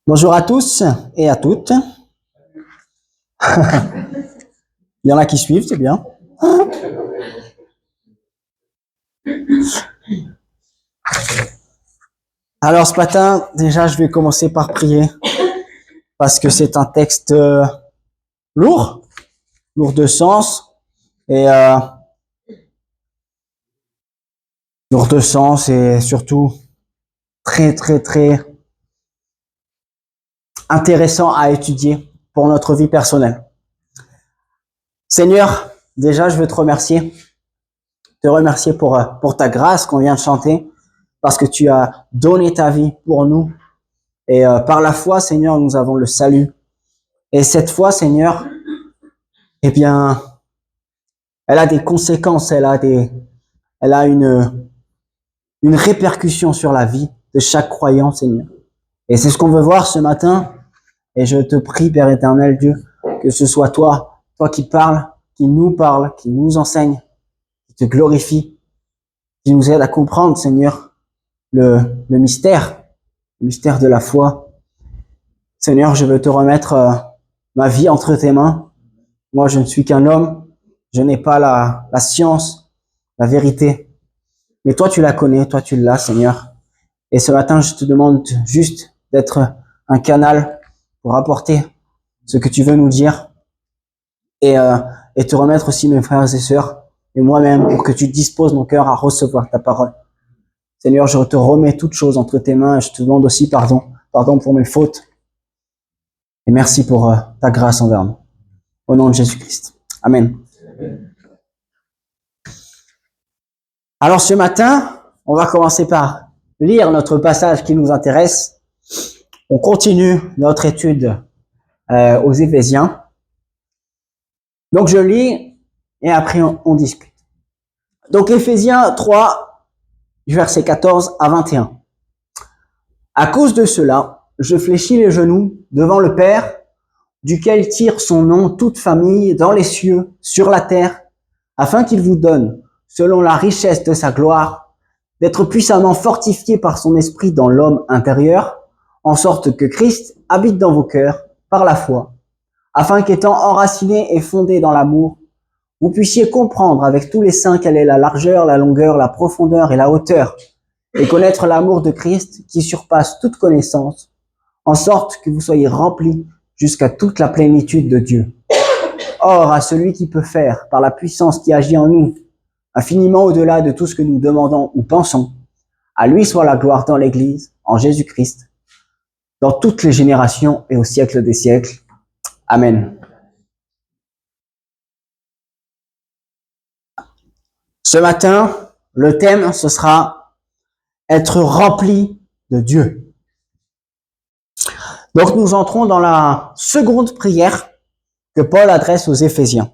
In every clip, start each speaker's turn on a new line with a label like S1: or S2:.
S1: Bonjour à tous et à toutes. Il y en a qui suivent, c'est bien. Alors ce matin, déjà, je vais commencer par prier parce que c'est un texte lourd de sens et lourd de sens et surtout très intéressant à étudier pour notre vie personnelle. Seigneur, déjà, je veux te remercier pour ta grâce qu'on vient de chanter, parce que tu as donné ta vie pour nous. Et par la foi, Seigneur, nous avons le salut. Et cette foi, Seigneur, eh bien, elle a des conséquences, elle a une répercussion sur la vie de chaque croyant, Seigneur. Et c'est ce qu'on veut voir ce matin. Et je te prie, Père éternel Dieu, que ce soit toi qui parles, qui nous enseigne, qui te glorifie, qui nous aide à comprendre, Seigneur, le mystère de la foi. Seigneur, je veux te remettre ma vie entre tes mains. Moi, je ne suis qu'un homme. Je n'ai pas la science, la vérité. Mais toi, tu la connais, toi, tu l'as, Seigneur. Et ce matin, je te demande juste d'être un canal pour apporter ce que tu veux nous dire et te remettre aussi mes frères et sœurs et moi-même pour que tu disposes mon cœur à recevoir ta parole. Seigneur, je te remets toutes choses entre tes mains et je te demande aussi pardon pour mes fautes. Et merci pour ta grâce envers nous. Au nom de Jésus-Christ. Amen. Alors ce matin, on va commencer par lire notre passage qui nous intéresse. On continue notre étude aux Éphésiens. Donc je lis et après on discute. Donc Éphésiens 3, versets 14 à 21. À cause de cela, je fléchis les genoux devant le Père, duquel tire son nom toute famille dans les cieux, sur la terre, afin qu'il vous donne, selon la richesse de sa gloire, d'être puissamment fortifié par son esprit dans l'homme intérieur, en sorte que Christ habite dans vos cœurs par la foi, afin qu'étant enraciné et fondé dans l'amour, vous puissiez comprendre avec tous les saints quelle est la largeur, la longueur, la profondeur et la hauteur, et connaître l'amour de Christ qui surpasse toute connaissance, en sorte que vous soyez remplis jusqu'à toute la plénitude de Dieu. Or, à celui qui peut faire, par la puissance qui agit en nous, infiniment au-delà de tout ce que nous demandons ou pensons, à lui soit la gloire dans l'Église, en Jésus-Christ, dans toutes les générations et au siècle des siècles. Amen. Ce matin, le thème, ce sera être rempli de Dieu. Donc nous entrons dans la seconde prière que Paul adresse aux Éphésiens.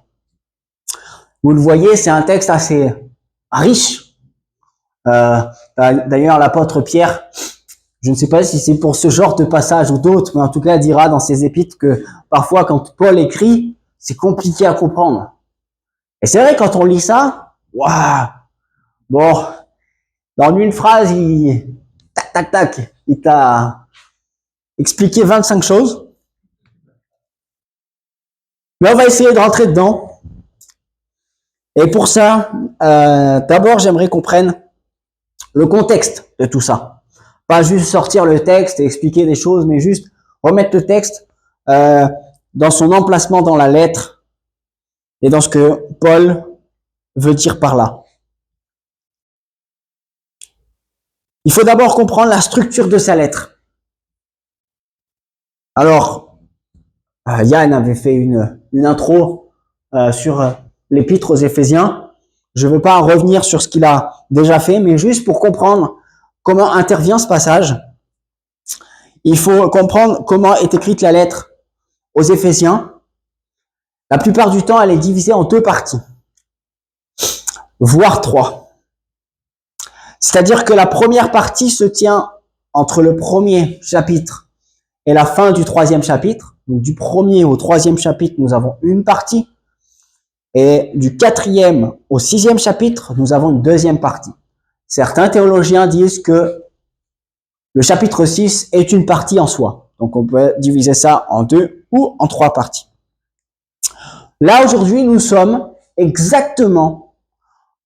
S1: Vous le voyez, c'est un texte assez riche. D'ailleurs, l'apôtre Pierre, je ne sais pas si c'est pour ce genre de passage ou d'autres, mais en tout cas, dira dans ses épîtres que parfois, quand Paul écrit, c'est compliqué à comprendre. Et c'est vrai, quand on lit ça, waouh, bon, dans une phrase, il t'a expliqué 25 choses. Mais on va essayer de rentrer dedans. Et pour ça, d'abord, j'aimerais qu'on prenne le contexte de tout ça. Pas juste sortir le texte et expliquer des choses, mais juste remettre le texte dans son emplacement dans la lettre et dans ce que Paul veut dire par là. Il faut d'abord comprendre la structure de sa lettre. Alors, Yann avait fait une intro sur l'épître aux Éphésiens. Je ne veux pas revenir sur ce qu'il a déjà fait, mais juste pour comprendre comment intervient ce passage, il faut comprendre comment est écrite la lettre aux Éphésiens. La plupart du temps, elle est divisée en deux parties, voire trois. C'est-à-dire que la première partie se tient entre le premier chapitre et la fin du troisième chapitre. Donc du premier au troisième chapitre, nous avons une partie. Et du 4e au 6e chapitre, nous avons une deuxième partie. Certains théologiens disent que le chapitre 6 est une partie en soi. Donc, on peut diviser ça en 2 ou en 3 parties. Là, aujourd'hui, nous sommes exactement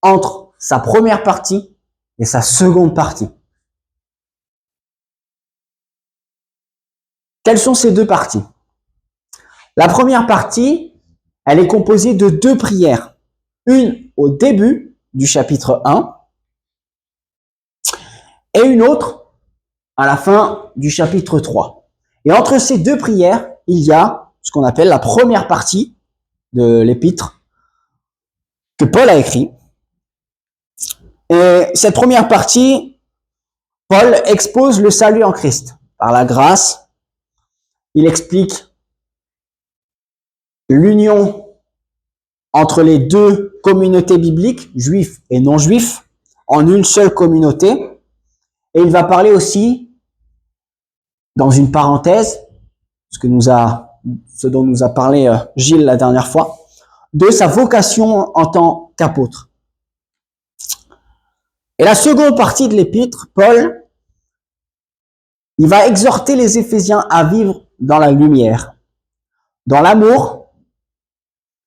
S1: entre sa première partie et sa seconde partie. Quelles sont ces 2 parties? La première partie, elle est composée de 2 prières. Une au début du chapitre 1 et une autre à la fin du chapitre 3. Et entre ces 2 prières, il y a ce qu'on appelle la première partie de l'épître que Paul a écrit. Et cette première partie, Paul expose le salut en Christ par la grâce. Il explique l'union entre les 2 communautés bibliques, juifs et non-juifs, en une seule communauté. Et il va parler aussi, dans une parenthèse, ce dont nous a parlé Gilles la dernière fois, de sa vocation en tant qu'apôtre. Et la seconde partie de l'épître, Paul, il va exhorter les Éphésiens à vivre dans la lumière, dans l'amour,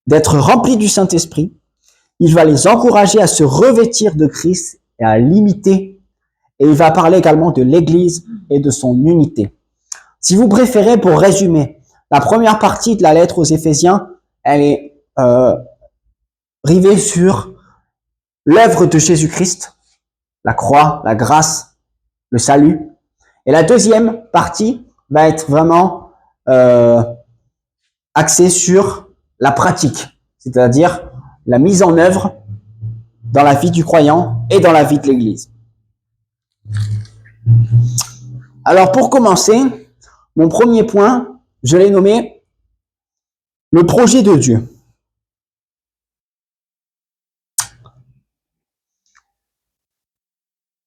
S1: d'être remplis du Saint-Esprit. Il va les encourager à se revêtir de Christ et à l'imiter. Et il va parler également de l'Église et de son unité. Si vous préférez, pour résumer, la première partie de la lettre aux Éphésiens, elle est rivée sur l'œuvre de Jésus-Christ, la croix, la grâce, le salut. Et la deuxième partie va être vraiment axée sur la pratique, c'est-à-dire la mise en œuvre dans la vie du croyant et dans la vie de l'Église. Alors pour commencer, mon premier point, je l'ai nommé le projet de Dieu.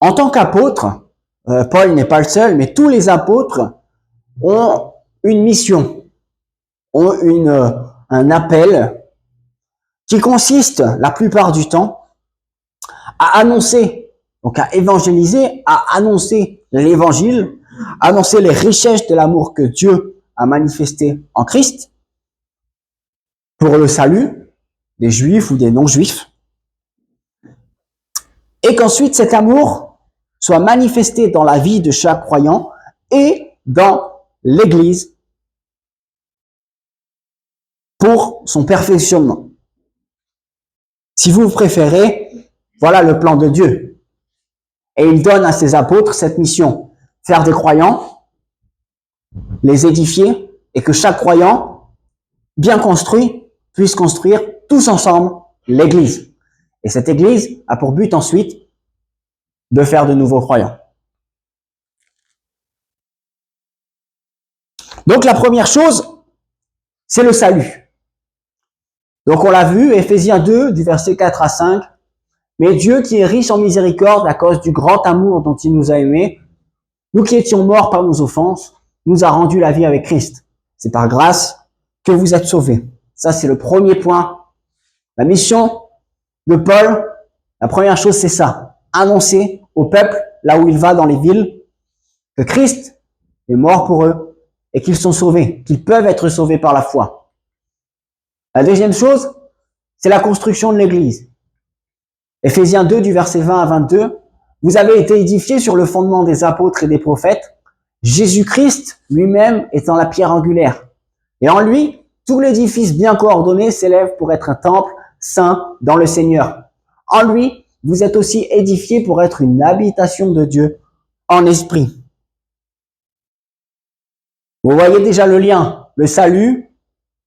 S1: En tant qu'apôtre, Paul n'est pas le seul, mais tous les apôtres ont une mission, ont un appel qui consiste la plupart du temps à annoncer, donc à évangéliser, à annoncer l'évangile, annoncer les richesses de l'amour que Dieu a manifesté en Christ pour le salut des juifs ou des non-juifs, et qu'ensuite cet amour soit manifesté dans la vie de chaque croyant et dans l'Église pour son perfectionnement. Si vous préférez, voilà le plan de Dieu. Et il donne à ses apôtres cette mission, faire des croyants, les édifier, et que chaque croyant, bien construit, puisse construire tous ensemble l'Église. Et cette Église a pour but ensuite de faire de nouveaux croyants. Donc la première chose, c'est le salut. Donc on l'a vu, Éphésiens 2, du verset 4 à 5, mais Dieu qui est riche en miséricorde à cause du grand amour dont il nous a aimés, nous qui étions morts par nos offenses, nous a rendu la vie avec Christ. C'est par grâce que vous êtes sauvés. Ça, c'est le premier point. La mission de Paul, la première chose, c'est ça. Annoncer au peuple, là où il va dans les villes, que Christ est mort pour eux et qu'ils sont sauvés, qu'ils peuvent être sauvés par la foi. La deuxième chose, c'est la construction de l'Église. Éphésiens 2, du verset 20 à 22, vous avez été édifiés sur le fondement des apôtres et des prophètes, Jésus-Christ lui-même étant la pierre angulaire. Et en lui, tout l'édifice bien coordonné s'élève pour être un temple saint dans le Seigneur. En lui, vous êtes aussi édifiés pour être une habitation de Dieu en esprit. Vous voyez déjà le lien, le salut,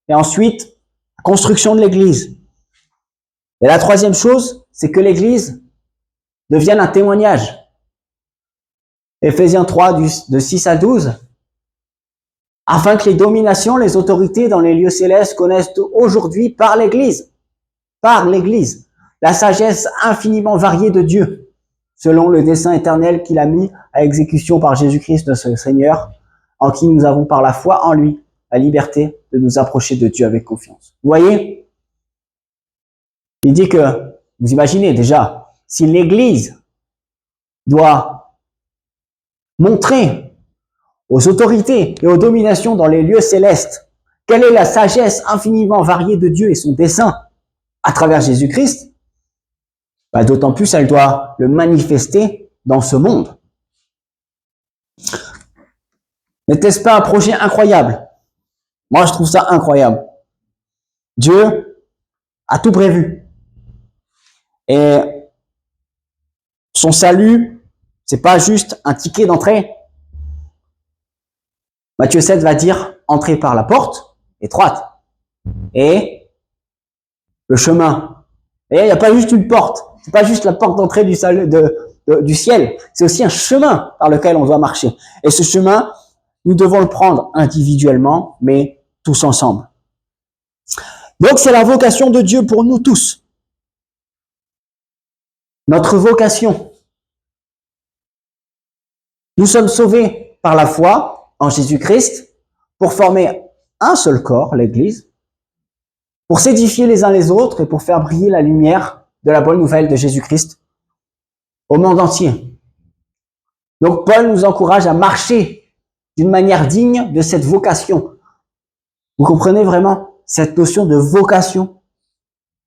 S1: et ensuite, la construction de l'Église. Et la troisième chose, c'est que l'Église devienne un témoignage. Éphésiens 3, de 6 à 12, afin que les dominations, les autorités dans les lieux célestes connaissent aujourd'hui par l'Église, la sagesse infiniment variée de Dieu, selon le dessein éternel qu'il a mis à exécution par Jésus-Christ notre Seigneur, en qui nous avons par la foi en lui la liberté de nous approcher de Dieu avec confiance. Vous voyez? Il dit que, vous imaginez déjà, si l'Église doit montrer aux autorités et aux dominations dans les lieux célestes. Quelle est la sagesse infiniment variée de Dieu et son dessein à travers Jésus-Christ? D'autant plus, elle doit le manifester dans ce monde. N'était-ce pas un projet incroyable? Moi, je trouve ça incroyable. Dieu a tout prévu. Et son salut, c'est pas juste un ticket d'entrée. Matthieu 7 va dire, entrez par la porte étroite. Et le chemin. Et il n'y a pas juste une porte. C'est pas juste la porte d'entrée du ciel. C'est aussi un chemin par lequel on doit marcher. Et ce chemin, nous devons le prendre individuellement, mais tous ensemble. Donc, c'est la vocation de Dieu pour nous tous. Notre vocation. Nous sommes sauvés par la foi en Jésus-Christ pour former un seul corps, l'Église, pour s'édifier les uns les autres et pour faire briller la lumière de la bonne nouvelle de Jésus-Christ au monde entier. Donc, Paul nous encourage à marcher d'une manière digne de cette vocation. Vous comprenez vraiment cette notion de vocation?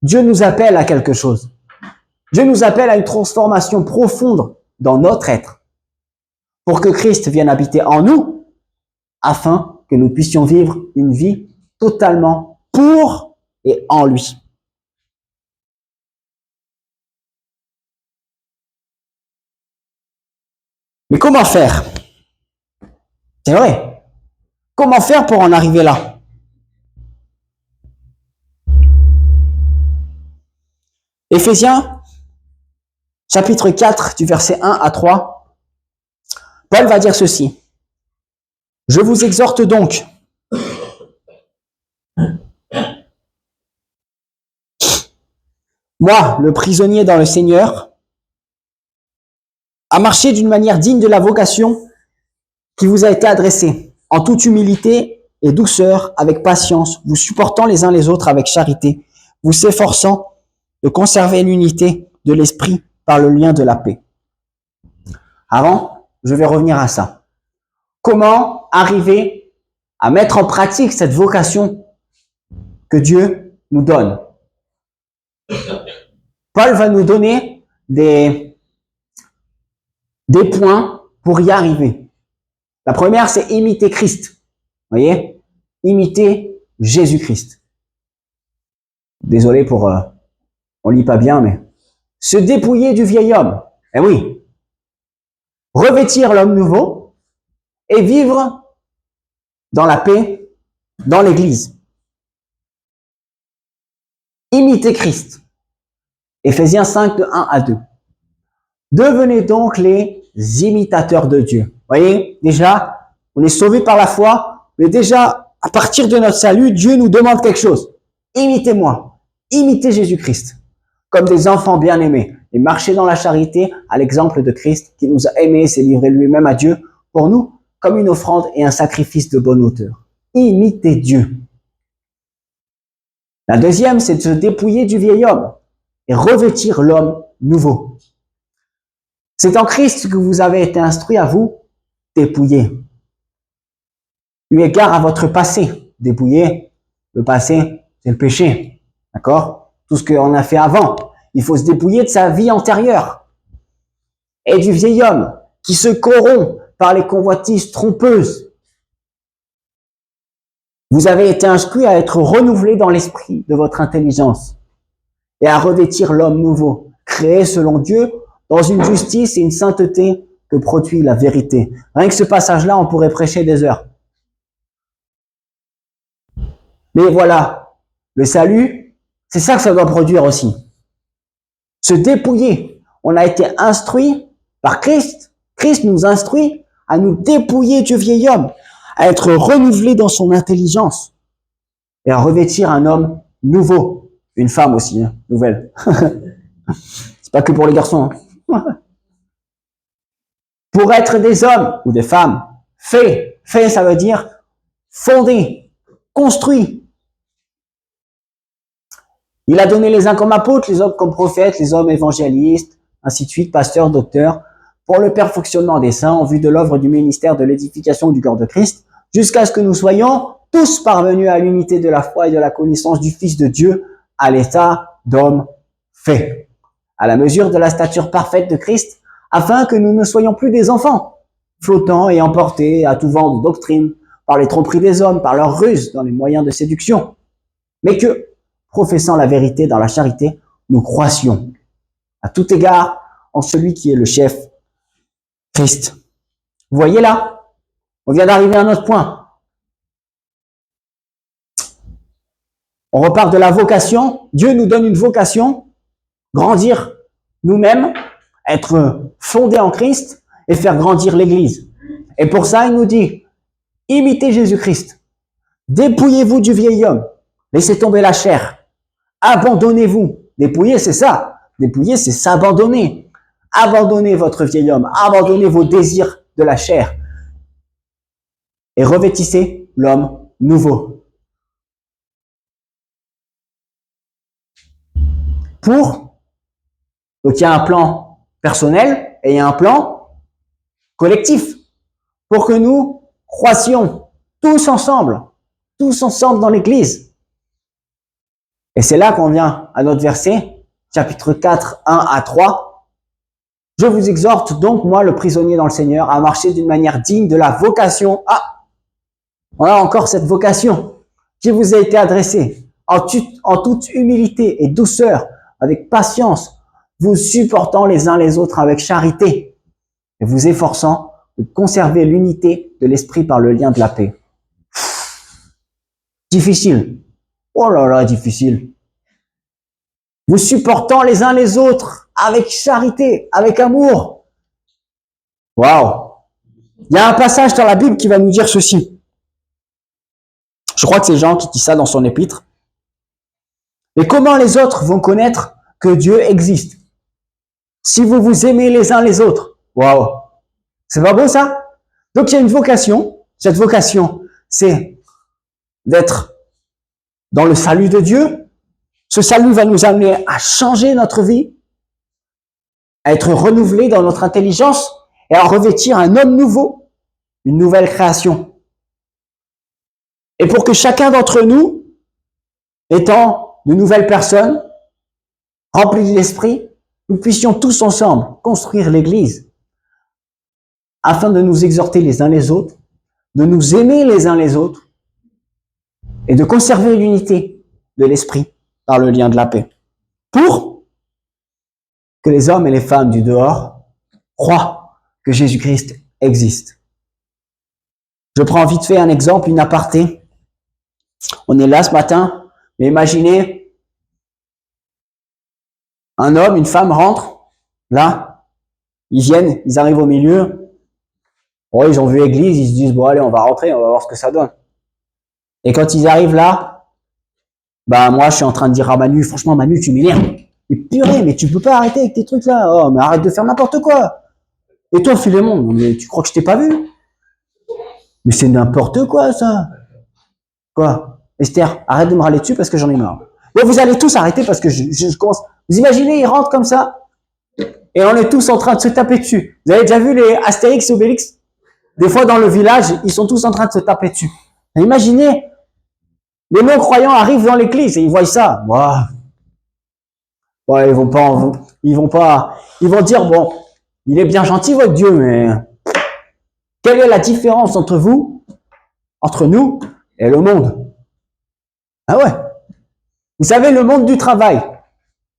S1: Dieu nous appelle à quelque chose. Dieu nous appelle à une transformation profonde dans notre être pour que Christ vienne habiter en nous afin que nous puissions vivre une vie totalement pour et en lui. Mais comment faire? C'est vrai. Comment faire pour en arriver là? Éphésiens, chapitre 4, du verset 1 à 3, Paul va dire ceci. Je vous exhorte donc, moi, le prisonnier dans le Seigneur, à marcher d'une manière digne de la vocation qui vous a été adressée, en toute humilité et douceur, avec patience, vous supportant les uns les autres avec charité, vous s'efforçant de conserver l'unité de l'esprit par le lien de la paix. Avant, je vais revenir à ça. Comment arriver à mettre en pratique cette vocation que Dieu nous donne? Paul va nous donner des points pour y arriver. La première, c'est imiter Christ. Vous voyez? Imiter Jésus-Christ. Désolé pour... on lit pas bien, mais... Se dépouiller du vieil homme. Eh oui. Revêtir l'homme nouveau et vivre dans la paix, dans l'Église. Imiter Christ. Éphésiens 5, de 1 à 2. Devenez donc les imitateurs de Dieu. Vous voyez, déjà, on est sauvé par la foi, mais déjà, à partir de notre salut, Dieu nous demande quelque chose. Imitez-moi. Imitez Jésus-Christ. Comme des enfants bien-aimés. Et marchez dans la charité à l'exemple de Christ qui nous a aimés et s'est livré lui-même à Dieu pour nous comme une offrande et un sacrifice de bonne hauteur. Imitez Dieu. La deuxième, c'est de se dépouiller du vieil homme et revêtir l'homme nouveau. C'est en Christ que vous avez été instruits à vous dépouiller. Eu égard à votre passé, dépouiller, le passé, c'est le péché. D'accord? Tout ce qu'on a fait avant. Il faut se dépouiller de sa vie antérieure. Et du vieil homme qui se corrompt par les convoitises trompeuses. Vous avez été instruits à être renouvelés dans l'esprit de votre intelligence et à revêtir l'homme nouveau, créé selon Dieu dans une justice et une sainteté que produit la vérité. Rien que ce passage-là, on pourrait prêcher des heures. Mais voilà, le salut, c'est ça que ça doit produire aussi. Se dépouiller. On a été instruit par Christ. Christ nous instruit à nous dépouiller du vieil homme, à être renouvelé dans son intelligence et à revêtir un homme nouveau. Une femme aussi, hein, nouvelle. C'est pas que pour les garçons. Hein. Pour être des hommes ou des femmes faits. Fait, ça veut dire fondés, construits. Il a donné les uns comme apôtres, les autres comme prophètes, les hommes évangélistes, ainsi de suite, pasteurs, docteurs, pour le perfectionnement des saints en vue de l'œuvre du ministère de l'édification du corps de Christ, jusqu'à ce que nous soyons tous parvenus à l'unité de la foi et de la connaissance du Fils de Dieu, à l'état d'homme fait, à la mesure de la stature parfaite de Christ, afin que nous ne soyons plus des enfants, flottant et emportés à tout vent de doctrine, par les tromperies des hommes, par leurs ruses dans les moyens de séduction, mais que, professant la vérité dans la charité, nous croissions à tout égard en celui qui est le chef, Christ. Vous voyez là, on vient d'arriver à notre point. On repart de la vocation. Dieu nous donne une vocation, grandir nous-mêmes, être fondés en Christ et faire grandir l'Église. Et pour ça, il nous dit, imitez Jésus-Christ. Dépouillez-vous du vieil homme. Laissez tomber la chair. Abandonnez-vous. Dépouiller, c'est ça. Dépouiller, c'est s'abandonner. Abandonnez votre vieil homme. Abandonnez vos désirs de la chair. Et revêtissez l'homme nouveau. Donc il y a un plan personnel et il y a un plan collectif. Pour que nous croissions tous ensemble dans l'Église. Et c'est là qu'on vient à notre verset, chapitre 4, 1 à 3. Je vous exhorte donc, moi, le prisonnier dans le Seigneur, à marcher d'une manière digne de la vocation. Ah, on a encore cette vocation qui vous a été adressée en toute humilité et douceur, avec patience, vous supportant les uns les autres avec charité et vous efforçant de conserver l'unité de l'esprit par le lien de la paix. Difficile. Oh là là, difficile. Vous supportant les uns les autres avec charité, avec amour. Waouh. Il y a un passage dans la Bible qui va nous dire ceci. Je crois que c'est Jean qui dit ça dans son épître. Et comment les autres vont connaître que Dieu existe? Si vous vous aimez les uns les autres. Waouh. C'est pas beau ça? Donc il y a une vocation. Cette vocation, c'est d'être dans le salut de Dieu. Ce salut va nous amener à changer notre vie, à être renouvelé dans notre intelligence et à revêtir un homme nouveau, une nouvelle création. Et pour que chacun d'entre nous, étant de nouvelles personnes, remplies de l'esprit, nous puissions tous ensemble construire l'Église afin de nous exhorter les uns les autres, de nous aimer les uns les autres et de conserver l'unité de l'esprit par le lien de la paix. Pour que les hommes et les femmes du dehors croient que Jésus-Christ existe. Je prends vite fait un exemple, une aparté. On est là ce matin, mais imaginez un homme, une femme rentrent, là, ils viennent, ils arrivent au milieu. Bon, ils ont vu l'église, ils se disent, bon allez, on va rentrer, on va voir ce que ça donne. Et quand ils arrivent là, bah moi je suis en train de dire à Manu, franchement Manu, tu m'énerves. Et purée, mais tu peux pas arrêter avec tes trucs là. Oh, mais arrête de faire n'importe quoi. Et toi, Philémon, mais tu crois que je t'ai pas vu? Mais c'est n'importe quoi ça. Quoi? Esther, arrête de me râler dessus parce que j'en ai marre. Bon, vous allez tous arrêter parce que je commence. Vous imaginez, ils rentrent comme ça et on est tous en train de se taper dessus. Vous avez déjà vu les Astérix et Obélix? Des fois dans le village, ils sont tous en train de se taper dessus. Et imaginez, les non-croyants arrivent dans l'église et ils voient ça. Wow. Ouais, ils vont dire, bon, il est bien gentil votre Dieu, mais quelle est la différence entre nous et le monde? Ah ouais. Vous savez, le monde du travail.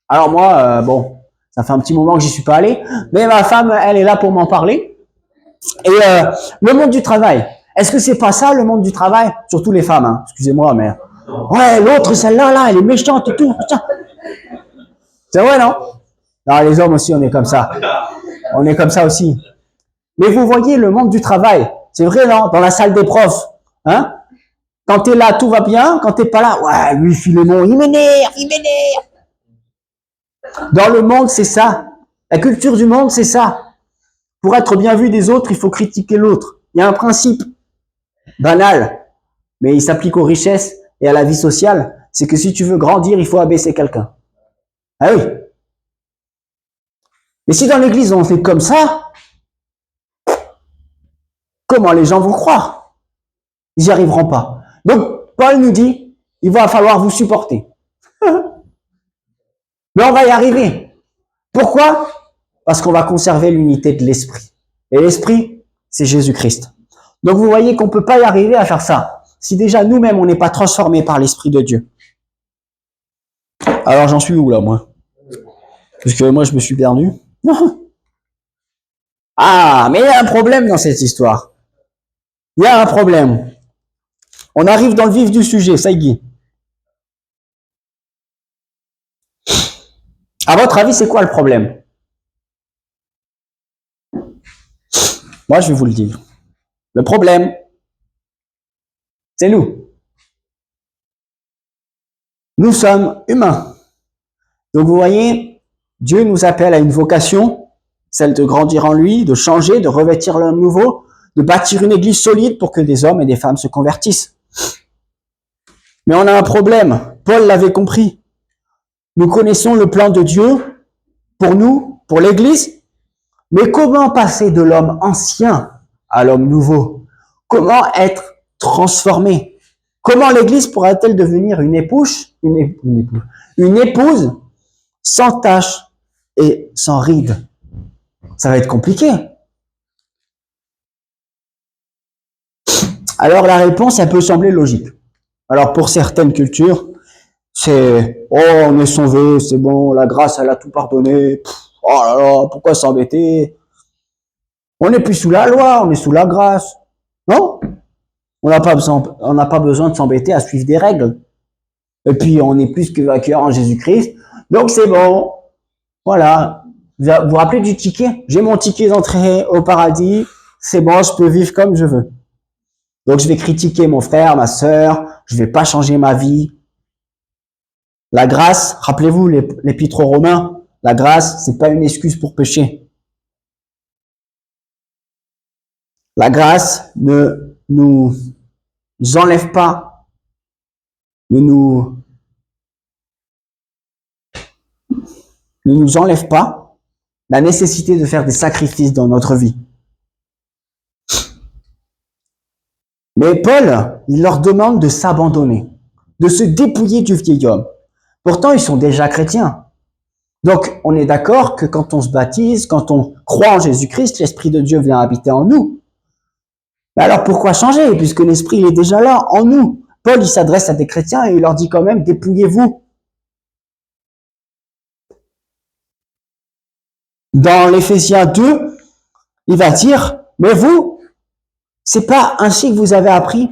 S1: Alors moi, bon, ça fait un petit moment que j'y suis pas allé, mais ma femme, elle est là pour m'en parler. Et le monde du travail. Est-ce que c'est pas ça le monde du travail? Surtout les femmes, hein. Excusez-moi, mais ouais, l'autre, celle-là, là, elle est méchante et tout. Putain. C'est vrai, non? Non, les hommes aussi, on est comme ça. On est comme ça aussi. Mais vous voyez le monde du travail. C'est vrai, non? Dans la salle des profs, hein? Quand t'es là, tout va bien. Quand t'es pas là, ouais, lui, Philémon, il m'énerve. Dans le monde, c'est ça. La culture du monde, c'est ça. Pour être bien vu des autres, il faut critiquer l'autre. Il y a un principe banal, mais il s'applique aux richesses et à la vie sociale. C'est que si tu veux grandir, il faut abaisser quelqu'un. Ah oui. Mais si dans l'église on fait comme ça, comment les gens vont croire? Ils n'y arriveront pas. Donc, Paul nous dit, il va falloir vous supporter. Mais on va y arriver. Pourquoi? Parce qu'on va conserver l'unité de l'esprit. Et l'esprit, c'est Jésus-Christ. Donc vous voyez qu'on ne peut pas y arriver à faire ça. Si déjà nous-mêmes, on n'est pas transformés par l'esprit de Dieu. Alors j'en suis où là, moi? Parce que moi, je me suis perdu. Ah, mais il y a un problème dans cette histoire. Il y a un problème. On arrive dans le vif du sujet, ça y est. À votre avis, c'est quoi le problème? Moi, je vais vous le dire. Le problème, c'est nous. Nous sommes humains. Donc vous voyez, Dieu nous appelle à une vocation, celle de grandir en lui, de changer, de revêtir l'homme nouveau, de bâtir une église solide pour que des hommes et des femmes se convertissent. Mais on a un problème. Paul l'avait compris. Nous connaissons le plan de Dieu pour nous, pour l'église, mais comment passer de l'homme ancien à l'homme nouveau? Comment être transformé? Comment l'église pourra-t-elle devenir une épouse sans tache et sans ride? Ça va être compliqué. Alors la réponse, elle peut sembler logique. Alors pour certaines cultures, c'est oh, on est sauvé, c'est bon, la grâce elle a tout pardonné. Oh là là, pourquoi s'embêter? On n'est plus sous la loi, on est sous la grâce. Non? On n'a pas besoin de s'embêter à suivre des règles. Et puis on est plus que vainqueur en Jésus-Christ. Donc c'est bon. Voilà. Vous vous rappelez du ticket? J'ai mon ticket d'entrée au paradis. C'est bon, je peux vivre comme je veux. Donc je vais critiquer mon frère, ma sœur. Je vais pas changer ma vie. La grâce, rappelez-vous l'épître aux Romains, la grâce, c'est pas une excuse pour pécher. La grâce ne nous enlève pas, ne nous enlève pas la nécessité de faire des sacrifices dans notre vie. Mais Paul, il leur demande de s'abandonner, de se dépouiller du vieil homme. Pourtant, ils sont déjà chrétiens. Donc, on est d'accord que quand on se baptise, quand on croit en Jésus-Christ, l'Esprit de Dieu vient habiter en nous. Mais alors, pourquoi changer, puisque l'Esprit il est déjà là, en nous? Paul, il s'adresse à des chrétiens et il leur dit quand même, dépouillez-vous. Dans l'Éphésiens 2, il va dire, mais vous, c'est pas ainsi que vous avez appris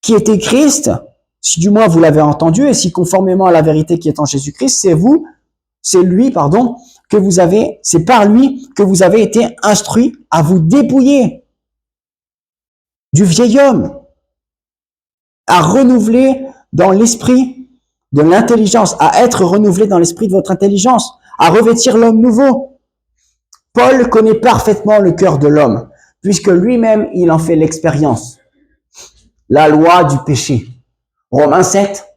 S1: qui était Christ, si du moins vous l'avez entendu, et si conformément à la vérité qui est en Jésus-Christ, c'est par lui que vous avez été instruits à vous dépouiller du vieil homme, à renouveler dans l'esprit de l'intelligence, à être renouvelé dans l'esprit de votre intelligence, à revêtir l'homme nouveau. Paul connaît parfaitement le cœur de l'homme, puisque lui-même, il en fait l'expérience. La loi du péché. Romains 7.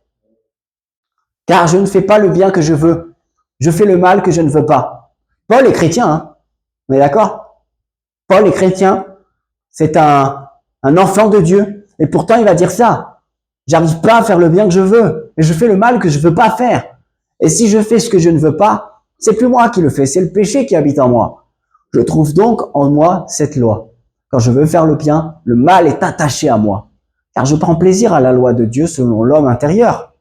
S1: Car je ne fais pas le bien que je veux. Je fais le mal que je ne veux pas. Paul est chrétien, hein? On est d'accord? Paul est chrétien. C'est un enfant de Dieu. Et pourtant, il va dire ça. J'arrive pas à faire le bien que je veux. Et je fais le mal que je veux pas faire. Et si je fais ce que je ne veux pas, c'est plus moi qui le fais. C'est le péché qui habite en moi. Je trouve donc en moi cette loi. Quand je veux faire le bien, le mal est attaché à moi. Car je prends plaisir à la loi de Dieu selon l'homme intérieur.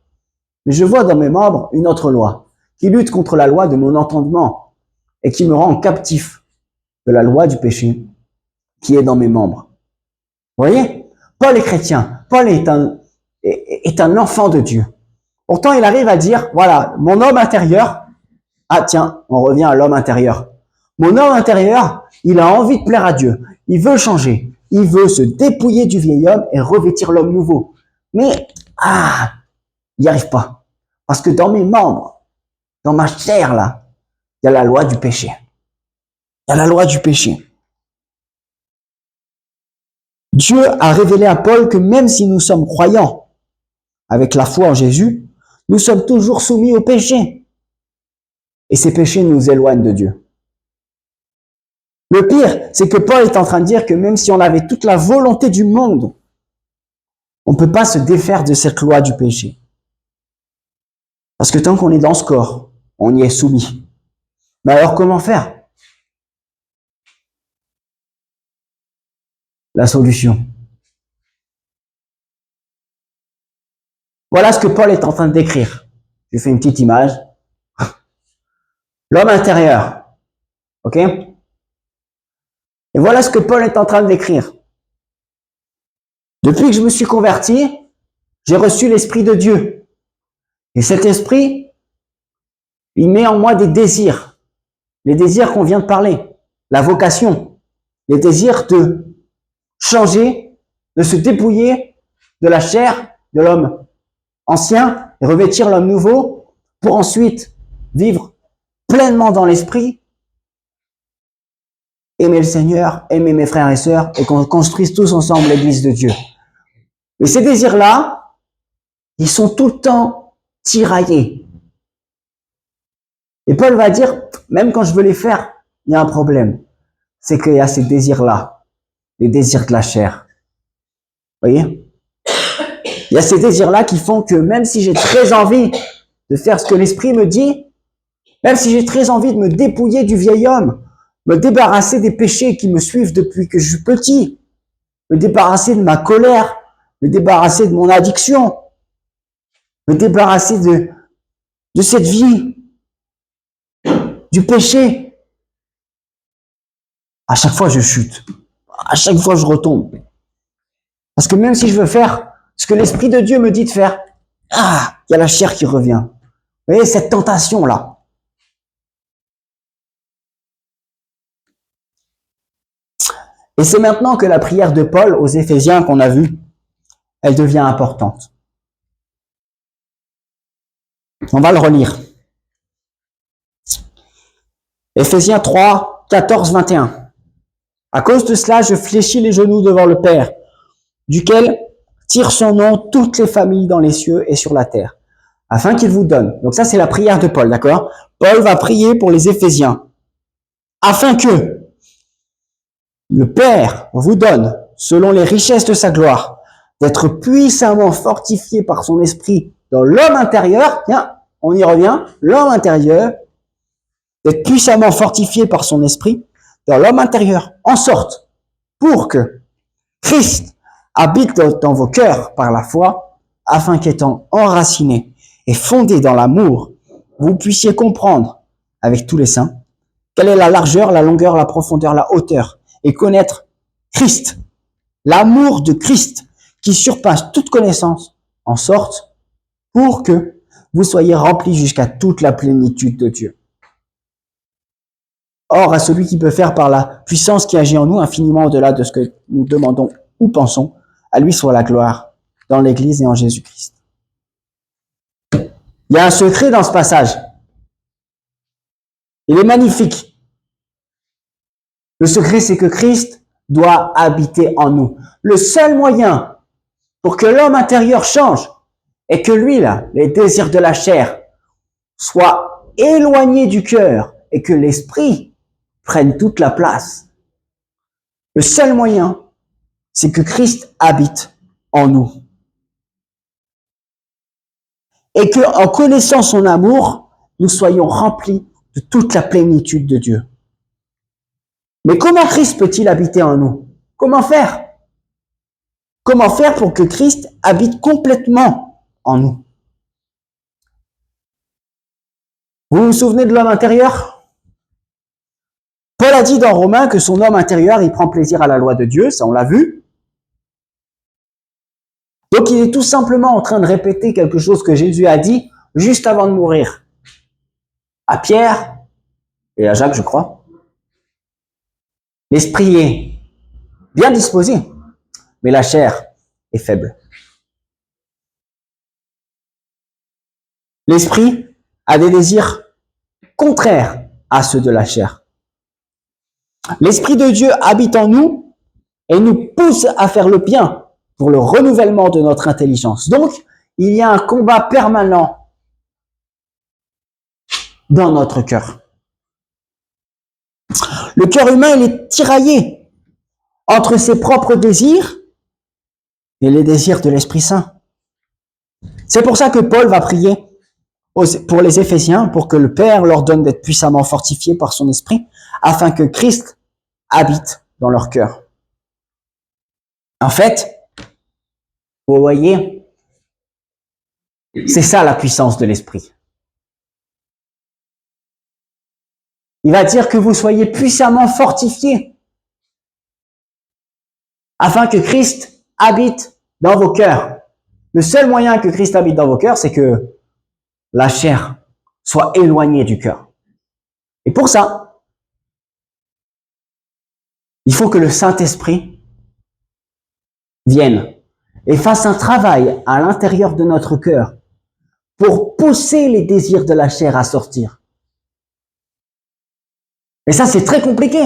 S1: Mais je vois dans mes membres une autre loi, qui lutte contre la loi de mon entendement, et qui me rend captif de la loi du péché, qui est dans mes membres. Vous voyez? Paul est chrétien. Paul est un enfant de Dieu. Pourtant, il arrive à dire, voilà, mon homme intérieur, ah tiens, on revient à l'homme intérieur. Mon homme intérieur, il a envie de plaire à Dieu. Il veut changer. Il veut se dépouiller du vieil homme et revêtir l'homme nouveau. Mais, il n'y arrive pas. Parce que dans mes membres, dans ma chair, là, il y a la loi du péché. Il y a la loi du péché. Dieu a révélé à Paul que même si nous sommes croyants, avec la foi en Jésus, nous sommes toujours soumis au péché. Et ces péchés nous éloignent de Dieu. Le pire, c'est que Paul est en train de dire que même si on avait toute la volonté du monde, on ne peut pas se défaire de cette loi du péché. Parce que tant qu'on est dans ce corps, on y est soumis. Mais alors comment faire? La solution. Voilà ce que Paul est en train de décrire. Je fais une petite image. L'homme intérieur. Ok? Et voilà ce que Paul est en train de décrire. Depuis que je me suis converti, j'ai reçu l'Esprit de Dieu. Et cet Esprit, il met en moi des désirs. Les désirs qu'on vient de parler. La vocation. Les désirs de changer, de se dépouiller de la chair de l'homme ancien et revêtir l'homme nouveau pour ensuite vivre pleinement dans l'esprit, aimer le Seigneur, aimer mes frères et sœurs et qu'on construise tous ensemble l'église de Dieu. Mais ces désirs-là, ils sont tout le temps tiraillés. Et Paul va dire, même quand je veux les faire, il y a un problème. C'est qu'il y a ces désirs-là, les désirs de la chair. Vous voyez? Il y a ces désirs-là qui font que même si j'ai très envie de faire ce que l'Esprit me dit, même si j'ai très envie de me dépouiller du vieil homme, me débarrasser des péchés qui me suivent depuis que je suis petit, me débarrasser de ma colère, me débarrasser de mon addiction, me débarrasser de cette vie, du péché. À chaque fois, je chute. À chaque fois, je retombe. Parce que même si je veux faire ce que l'Esprit de Dieu me dit de faire, il y a la chair qui revient. Vous voyez, cette tentation-là. Et c'est maintenant que la prière de Paul aux Éphésiens qu'on a vue, elle devient importante. On va le relire. Éphésiens 3, 14, 21. À cause de cela, je fléchis les genoux devant le Père, duquel tire son nom toutes les familles dans les cieux et sur la terre, afin qu'il vous donne. Donc ça, c'est la prière de Paul, d'accord? Paul va prier pour les Éphésiens, afin que le Père vous donne, selon les richesses de sa gloire, d'être puissamment fortifié par son esprit dans l'homme intérieur. Tiens, on y revient. L'homme intérieur, d'être puissamment fortifié par son esprit dans l'homme intérieur, en sorte pour que Christ habite dans vos cœurs par la foi, afin qu'étant enraciné et fondé dans l'amour, vous puissiez comprendre avec tous les saints quelle est la largeur, la longueur, la profondeur, la hauteur, et connaître Christ, l'amour de Christ qui surpasse toute connaissance, en sorte pour que vous soyez remplis jusqu'à toute la plénitude de Dieu. Or, à celui qui peut faire par la puissance qui agit en nous infiniment au-delà de ce que nous demandons ou pensons, à lui soit la gloire dans l'Église et en Jésus-Christ. Il y a un secret dans ce passage. Il est magnifique. Le secret, c'est que Christ doit habiter en nous. Le seul moyen pour que l'homme intérieur change est que lui, là, les désirs de la chair, soient éloignés du cœur et que l'esprit prenne toute la place. Le seul moyen, c'est que Christ habite en nous. Et que, en connaissant son amour, nous soyons remplis de toute la plénitude de Dieu. Mais comment Christ peut-il habiter en nous? Comment faire? Comment faire pour que Christ habite complètement en nous? Vous vous souvenez de l'homme intérieur? Paul a dit dans Romains que son homme intérieur, il prend plaisir à la loi de Dieu, ça on l'a vu. Donc il est tout simplement en train de répéter quelque chose que Jésus a dit juste avant de mourir. À Pierre et à Jacques, je crois. L'esprit est bien disposé, mais la chair est faible. L'esprit a des désirs contraires à ceux de la chair. L'Esprit de Dieu habite en nous et nous pousse à faire le bien pour le renouvellement de notre intelligence. Donc, il y a un combat permanent dans notre cœur. Le cœur humain, il est tiraillé entre ses propres désirs et les désirs de l'Esprit Saint. C'est pour ça que Paul va prier pour les Éphésiens, pour que le Père leur donne d'être puissamment fortifiés par son Esprit, afin que Christ habite dans leur cœur. En fait, vous voyez, c'est ça la puissance de l'Esprit. Il va dire que vous soyez puissamment fortifiés, afin que Christ habite dans vos cœurs. Le seul moyen que Christ habite dans vos cœurs, c'est que la chair soit éloignée du cœur. Et pour ça, il faut que le Saint-Esprit vienne et fasse un travail à l'intérieur de notre cœur pour pousser les désirs de la chair à sortir. Et ça, c'est très compliqué,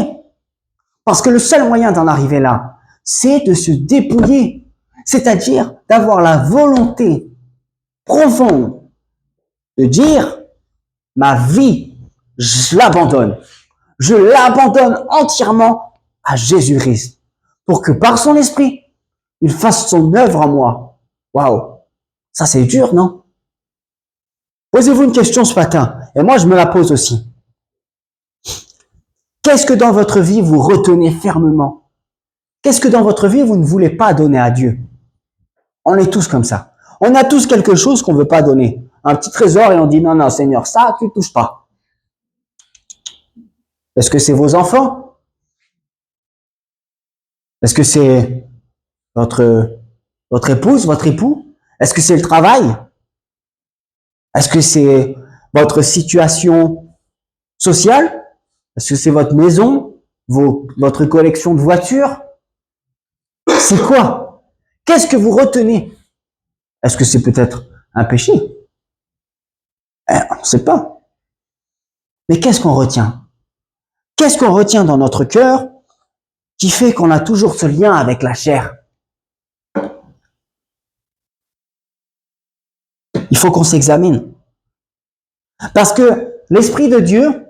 S1: parce que le seul moyen d'en arriver là, c'est de se dépouiller, c'est-à-dire d'avoir la volonté profonde de dire, ma vie, je l'abandonne entièrement à Jésus-Christ, pour que par son esprit, il fasse son œuvre en moi. Waouh, ça c'est dur, non? Posez-vous une question ce matin, et moi je me la pose aussi. Qu'est-ce que dans votre vie vous retenez fermement? Qu'est-ce que dans votre vie vous ne voulez pas donner à Dieu? On est tous comme ça. On a tous quelque chose qu'on ne veut pas donner. Un petit trésor et on dit non, non, Seigneur, ça, tu ne touches pas. Est-ce que c'est vos enfants? Est-ce que c'est votre épouse, votre époux? Est-ce que c'est le travail? Est-ce que c'est votre situation sociale? Est-ce que c'est votre maison? Votre collection de voitures? C'est quoi? Qu'est-ce que vous retenez? Est-ce que c'est peut-être un péché? On ne sait pas. Mais qu'est-ce qu'on retient? Qu'est-ce qu'on retient dans notre cœur qui fait qu'on a toujours ce lien avec la chair? Il faut qu'on s'examine. Parce que l'Esprit de Dieu,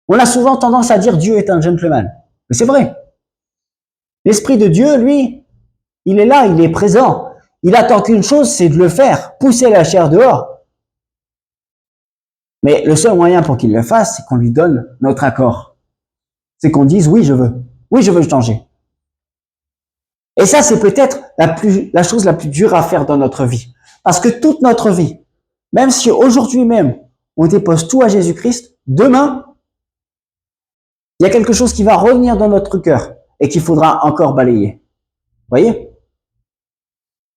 S1: on a souvent tendance à dire Dieu est un gentleman. Mais c'est vrai. L'Esprit de Dieu, lui, il est là, il est présent. Il attend qu'une chose, c'est de le faire, pousser la chair dehors. Mais le seul moyen pour qu'il le fasse, c'est qu'on lui donne notre accord. C'est qu'on dise oui, je veux changer. Et ça, c'est peut-être la chose la plus dure à faire dans notre vie. Parce que toute notre vie, même si aujourd'hui même, on dépose tout à Jésus-Christ, demain, il y a quelque chose qui va revenir dans notre cœur et qu'il faudra encore balayer. Voyez?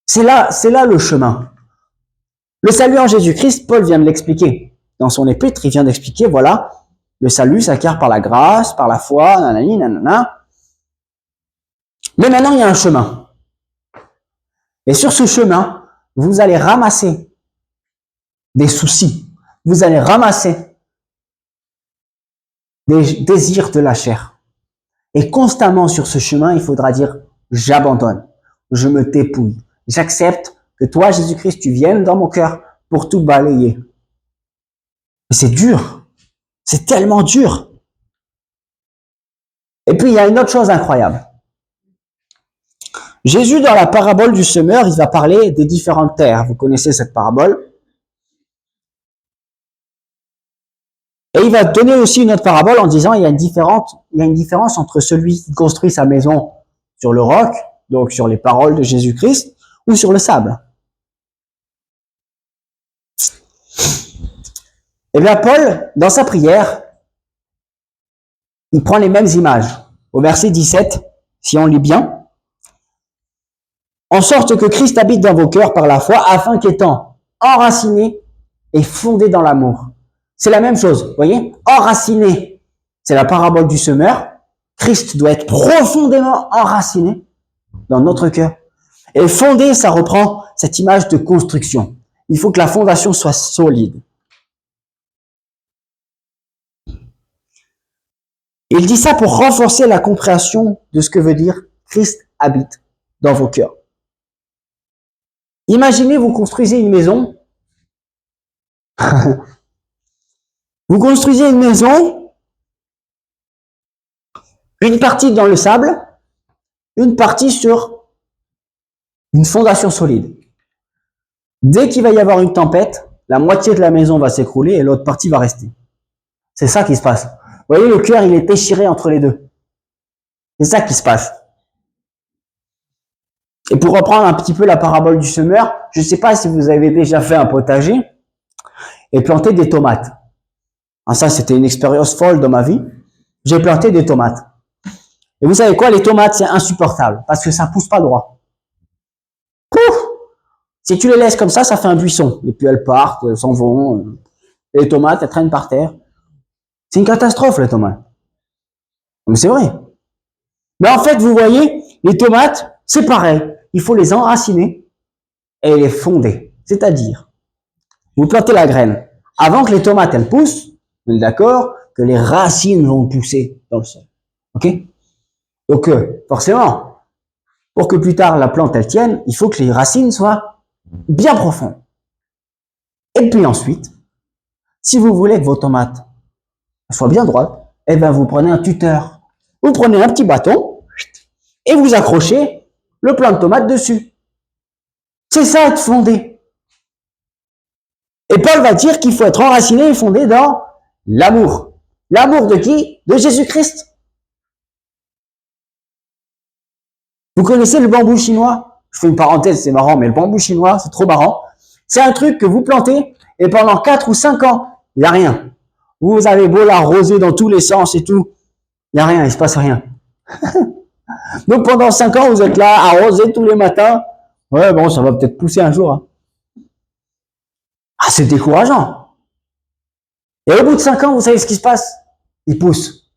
S1: C'est là le chemin. Le salut en Jésus-Christ, Paul vient de l'expliquer. Dans son épître, il vient d'expliquer, voilà, le salut s'acquiert par la grâce, par la foi, nanani, nanana. Mais maintenant, il y a un chemin. Et sur ce chemin, vous allez ramasser des soucis. Vous allez ramasser des désirs de la chair. Et constamment sur ce chemin, il faudra dire, j'abandonne, je me dépouille, j'accepte que toi, Jésus-Christ, tu viennes dans mon cœur pour tout balayer. Mais c'est dur. C'est tellement dur. Et puis, il y a une autre chose incroyable. Jésus, dans la parabole du semeur, il va parler des différentes terres. Vous connaissez cette parabole. Et il va donner aussi une autre parabole en disant il y a une différence entre celui qui construit sa maison sur le roc, donc sur les paroles de Jésus-Christ, ou sur le sable. Et bien Paul, dans sa prière, il prend les mêmes images. Au verset 17, si on lit bien, en sorte que Christ habite dans vos cœurs par la foi, afin qu'étant enraciné et fondé dans l'amour. C'est la même chose, vous voyez? Enraciné, c'est la parabole du semeur. Christ doit être profondément enraciné dans notre cœur. Et fondé, ça reprend cette image de construction. Il faut que la fondation soit solide. Il dit ça pour renforcer la compréhension de ce que veut dire Christ habite dans vos cœurs. Imaginez, vous construisez une maison. Vous construisez une maison Une partie dans le sable, une partie sur une fondation solide. Dès qu'il va y avoir une tempête, la moitié de la maison va s'écrouler et l'autre partie va rester. C'est ça qui se passe. Vous voyez, le cœur, il est déchiré entre les deux. C'est ça qui se passe. Et pour reprendre un petit peu la parabole du semeur, je ne sais pas si vous avez déjà fait un potager et planté des tomates. Ah, ça, c'était une expérience folle dans ma vie. J'ai planté des tomates. Et vous savez quoi, les tomates, c'est insupportable parce que ça pousse pas droit. Pouf! Si tu les laisses comme ça fait un buisson. Et puis elles partent, elles s'en vont. Et les tomates, elles traînent par terre. C'est une catastrophe, les tomates. Mais c'est vrai. Mais en fait, vous voyez, les tomates, c'est pareil. Il faut les enraciner et les fonder. C'est-à-dire, vous plantez la graine. Avant que les tomates, elles poussent, on est d'accord que les racines vont pousser dans le sol. Ok? Donc, forcément, pour que plus tard la plante, elle tienne, il faut que les racines soient bien profondes. Et puis ensuite, si vous voulez que vos tomates soient bien droites, eh ben, vous prenez un tuteur. Vous prenez un petit bâton et vous accrochez le plant de tomate dessus. C'est ça, être fondé. Et Paul va dire qu'il faut être enraciné et fondé dans l'amour. L'amour de qui? De Jésus-Christ. Vous connaissez le bambou chinois? Je fais une parenthèse, c'est marrant, mais le bambou chinois, c'est trop marrant. C'est un truc que vous plantez et pendant 4 ou 5 ans, il n'y a rien. Vous avez beau l'arroser dans tous les sens et tout, il n'y a rien, il ne se passe rien. Donc pendant 5 ans, vous êtes là, arrosé tous les matins. Ouais, bon, ça va peut-être pousser un jour. Hein. Ah, c'est décourageant. Et au bout de 5 ans, vous savez ce qui se passe? Il pousse.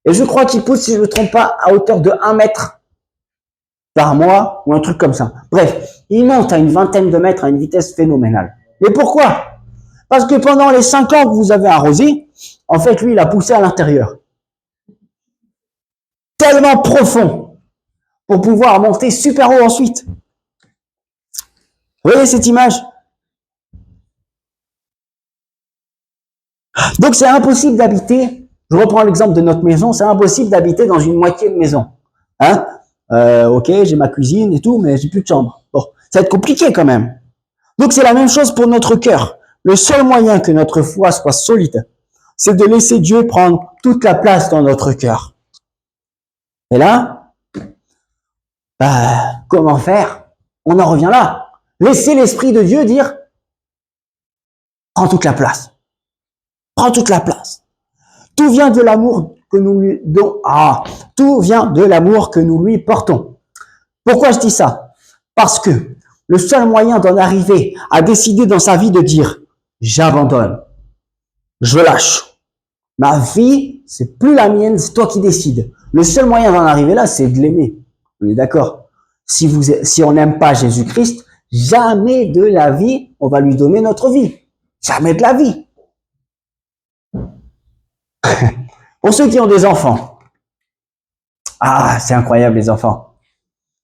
S1: Et je crois qu'il pousse, si je ne me trompe pas, à hauteur de 1 mètre par mois ou un truc comme ça. Bref, il monte à une vingtaine de mètres à une vitesse phénoménale. Mais pourquoi? Parce que pendant les 5 ans que vous avez arrosé, en fait, lui, il a poussé à l'intérieur. Tellement profond pour pouvoir monter super haut ensuite. Vous voyez cette image? Donc c'est impossible d'habiter, je reprends l'exemple de notre maison, c'est impossible d'habiter dans une moitié de maison. Hein? Ok, j'ai ma cuisine et tout, mais j'ai plus de chambre. Bon, ça va être compliqué quand même. Donc c'est la même chose pour notre cœur. Le seul moyen que notre foi soit solide, c'est de laisser Dieu prendre toute la place dans notre cœur. Et là, comment faire? On en revient là. Laissez l'Esprit de Dieu dire, prends toute la place. Prends toute la place. Tout vient de l'amour que nous lui donnons. Tout vient de l'amour que nous lui portons. Pourquoi je dis ça? Parce que le seul moyen d'en arriver à décider dans sa vie de dire, j'abandonne, je lâche. Ma vie, c'est plus la mienne, c'est toi qui décides. Le seul moyen d'en arriver là, c'est de l'aimer. On est d'accord? Si on n'aime pas Jésus-Christ, jamais de la vie, on va lui donner notre vie. Jamais de la vie. Pour ceux qui ont des enfants, c'est incroyable les enfants.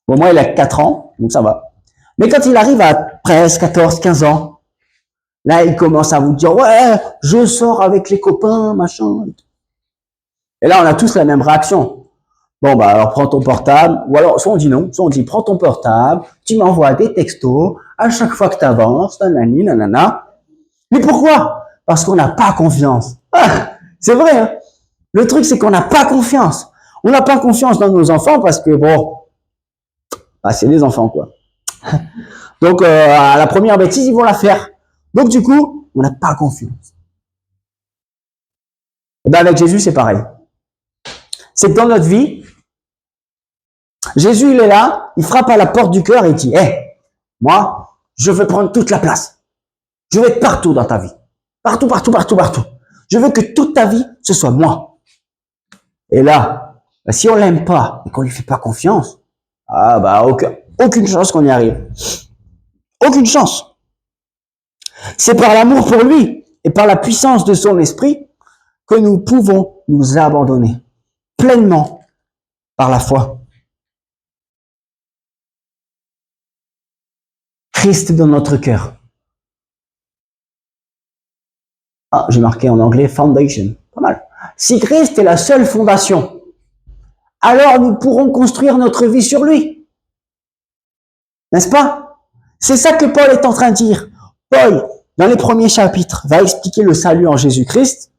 S1: Bon, moi, il a 4 ans, donc ça va. Mais quand il arrive à 13, 14, 15 ans, là, il commence à vous dire, ouais, je sors avec les copains, machin. Et là, on a tous la même réaction. Bon, alors prends ton portable, ou alors, soit on dit non, soit on dit prends ton portable, tu m'envoies des textos, à chaque fois que tu avances, nanani, nanana. Mais pourquoi? Parce qu'on n'a pas confiance. C'est vrai, hein? Le truc, c'est qu'on n'a pas confiance. On n'a pas confiance dans nos enfants parce que, bon, c'est des enfants, quoi. Donc, à la première bêtise, ils vont la faire. Donc, du coup, on n'a pas confiance. Et ben, avec Jésus, c'est pareil. C'est que dans notre vie, Jésus, il est là, il frappe à la porte du cœur et il dit, moi, je veux prendre toute la place. Je veux être partout dans ta vie. Partout, partout, partout, partout. Je veux que toute ta vie, ce soit moi. Et là, si on l'aime pas et qu'on lui fait pas confiance, aucune chance qu'on y arrive. Aucune chance. C'est par l'amour pour lui et par la puissance de son esprit que nous pouvons nous abandonner pleinement par la foi. Christ dans notre cœur. J'ai marqué en anglais foundation. Pas mal. Si Christ est la seule fondation, alors nous pourrons construire notre vie sur lui. N'est-ce pas? C'est ça que Paul est en train de dire. Paul, dans les premiers chapitres, va expliquer le salut en Jésus-Christ.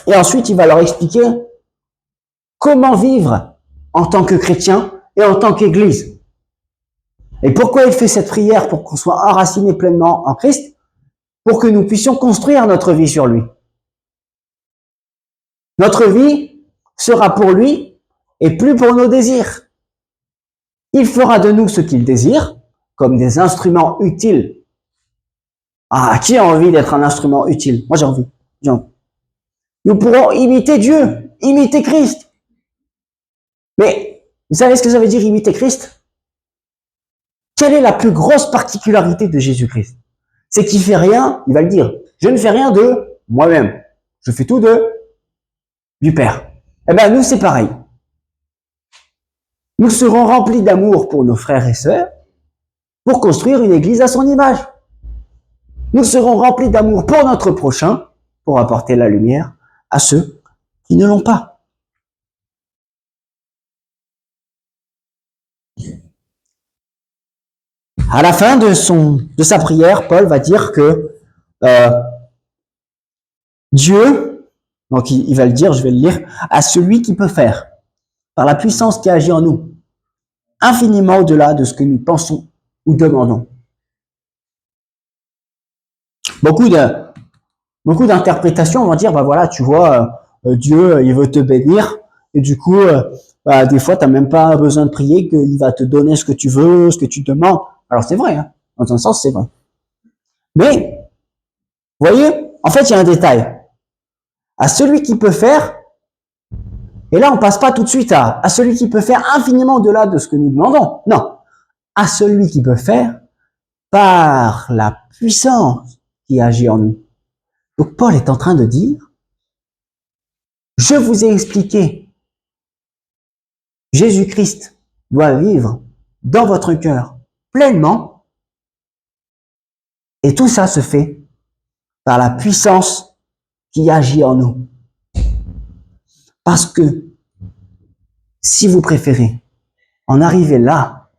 S1: Et ensuite, il va leur expliquer comment vivre en tant que chrétien et en tant qu'Église. Et pourquoi il fait cette prière? Pour qu'on soit enraciné pleinement en Christ, pour que nous puissions construire notre vie sur lui. Notre vie sera pour lui et plus pour nos désirs. Il fera de nous ce qu'il désire, comme des instruments utiles. Ah, qui a envie d'être un instrument utile? Moi, j'ai envie. Nous pourrons imiter Dieu, imiter Christ. Mais, vous savez ce que ça veut dire imiter Christ? Quelle est la plus grosse particularité de Jésus-Christ? C'est qu'il fait rien, il va le dire. Je ne fais rien de moi-même. Je fais tout du Père. Eh bien, nous, c'est pareil. Nous serons remplis d'amour pour nos frères et sœurs pour construire une église à son image. Nous serons remplis d'amour pour notre prochain pour apporter la lumière à ceux qui ne l'ont pas. À la fin de sa prière, Paul va dire que Dieu, donc il va le dire, je vais le lire, à celui qui peut faire, par la puissance qui agit en nous, infiniment au-delà de ce que nous pensons ou demandons. Beaucoup d'interprétations vont dire, bah voilà, tu vois, Dieu, il veut te bénir, et du coup, des fois, tu n'as même pas besoin de prier, qu'il va te donner ce que tu veux, ce que tu demandes. Alors c'est vrai, hein, dans un sens, c'est vrai. Mais, vous voyez, en fait, il y a un détail. À celui qui peut faire, et là, on passe pas tout de suite à celui qui peut faire infiniment au-delà de ce que nous demandons. Non, à celui qui peut faire par la puissance qui agit en nous. Donc Paul est en train de dire, je vous ai expliqué, Jésus-Christ doit vivre dans votre cœur pleinement, et tout ça se fait par la puissance qui agit en nous. Parce que, si vous préférez, en arriver là,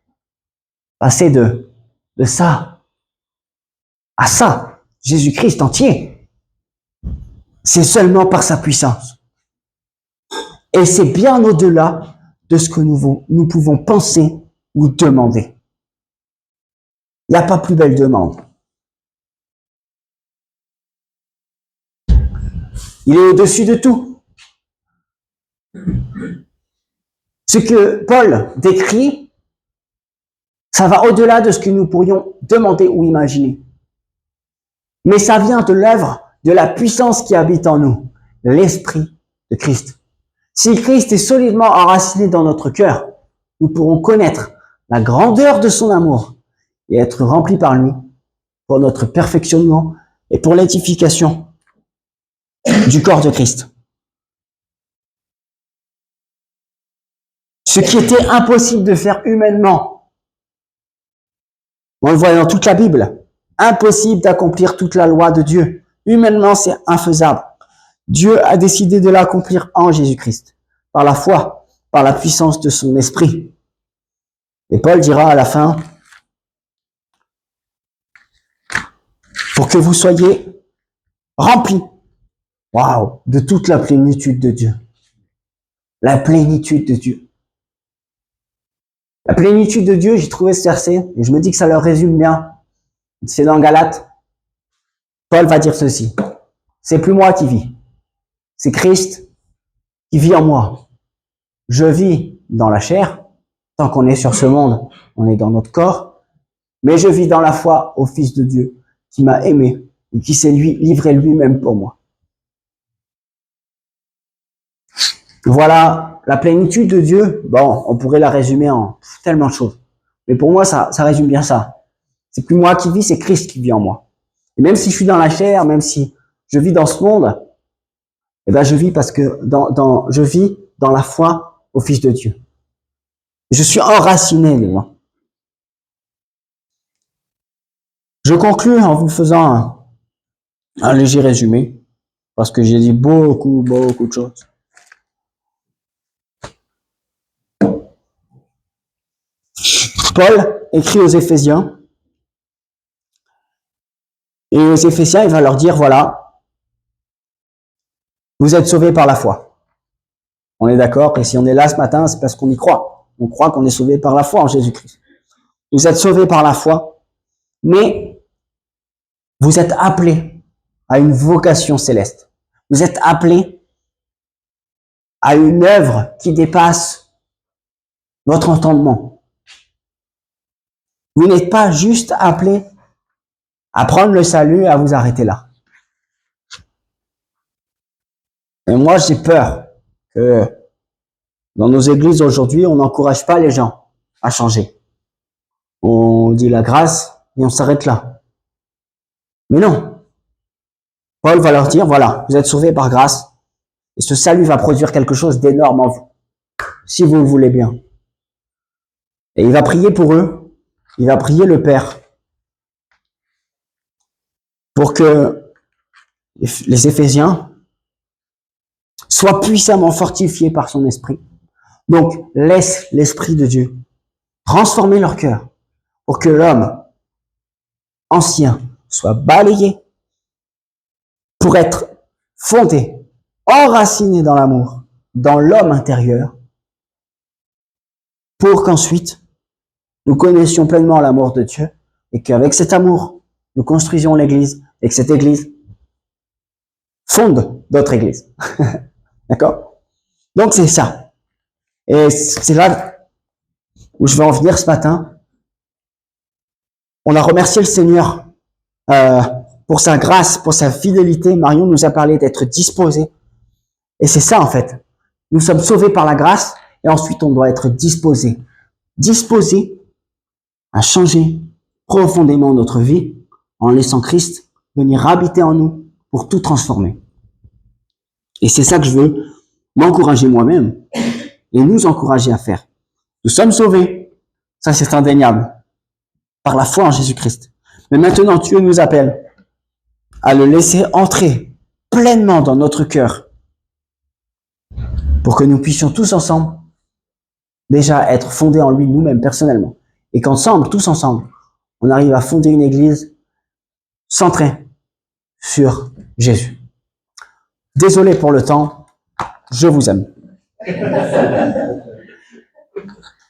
S1: passer de ça à ça, Jésus-Christ entier, c'est seulement par sa puissance. Et c'est bien au-delà de ce que nous pouvons penser ou demander. Il n'y a pas plus belle demande. Il est au-dessus de tout. Ce que Paul décrit, ça va au-delà de ce que nous pourrions demander ou imaginer. Mais ça vient de l'œuvre, de la puissance qui habite en nous, l'Esprit de Christ. Si Christ est solidement enraciné dans notre cœur, nous pourrons connaître la grandeur de son amour et être remplis par lui pour notre perfectionnement et pour l'édification du corps de Christ. Ce qui était impossible de faire humainement, on le voit dans toute la Bible, impossible d'accomplir toute la loi de Dieu. Humainement, c'est infaisable. Dieu a décidé de l'accomplir en Jésus-Christ, par la foi, par la puissance de son esprit. Et Paul dira à la fin, pour que vous soyez remplis, de toute la plénitude de Dieu. La plénitude de Dieu. La plénitude de Dieu, j'ai trouvé ce verset, et je me dis que ça le résume bien. C'est dans Galates. Paul va dire ceci. C'est plus moi qui vis. C'est Christ qui vit en moi. Je vis dans la chair. Tant qu'on est sur ce monde, on est dans notre corps. Mais je vis dans la foi au Fils de Dieu qui m'a aimé et qui s'est livré lui-même pour moi. Voilà la plénitude de Dieu. Bon, on pourrait la résumer en tellement de choses. Mais pour moi, ça résume bien ça. C'est plus moi qui vis, c'est Christ qui vit en moi. Et même si je suis dans la chair, même si je vis dans ce monde, eh ben je vis parce que je vis dans la foi au Fils de Dieu. Je suis enraciné dedans. Je conclue en vous faisant un léger résumé, parce que j'ai dit beaucoup de choses. Paul écrit aux Éphésiens, et aux Éphésiens, il va leur dire, voilà, vous êtes sauvés par la foi. On est d'accord? Et si on est là ce matin, c'est parce qu'on y croit. On croit qu'on est sauvés par la foi en Jésus-Christ. Vous êtes sauvés par la foi, mais vous êtes appelés à une vocation céleste. Vous êtes appelés à une œuvre qui dépasse votre entendement. Vous n'êtes pas juste appelés à prendre le salut et à vous arrêter là. Et moi, j'ai peur que dans nos églises aujourd'hui, on n'encourage pas les gens à changer. On dit la grâce et on s'arrête là. Mais non. Paul va leur dire, voilà, vous êtes sauvés par grâce et ce salut va produire quelque chose d'énorme en vous, si vous le voulez bien. Et il va prier pour eux, il va prier le Père pour que les Éphésiens soient puissamment fortifiés par son esprit. Donc, laisse l'Esprit de Dieu transformer leur cœur pour que l'homme ancien soit balayé pour être fondé, enraciné dans l'amour, dans l'homme intérieur, pour qu'ensuite nous connaissions pleinement l'amour de Dieu et qu'avec cet amour, nous construisions l'Église et que cette Église fonde d'autres Églises. D'accord? Donc c'est ça. Et c'est là où je vais en venir ce matin. On a remercié le Seigneur pour sa grâce, pour sa fidélité. Marion nous a parlé d'être disposé. Et c'est ça en fait. Nous sommes sauvés par la grâce et ensuite on doit être disposé. Disposé à changer profondément notre vie en laissant Christ venir habiter en nous pour tout transformer. Et c'est ça que je veux m'encourager moi-même et nous encourager à faire. Nous sommes sauvés, ça c'est indéniable, par la foi en Jésus-Christ. Mais maintenant Dieu nous appelle à le laisser entrer pleinement dans notre cœur pour que nous puissions tous ensemble déjà être fondés en lui nous-mêmes personnellement. Et qu'ensemble, tous ensemble, on arrive à fonder une église centrée sur Jésus. Désolé pour le temps, je vous aime.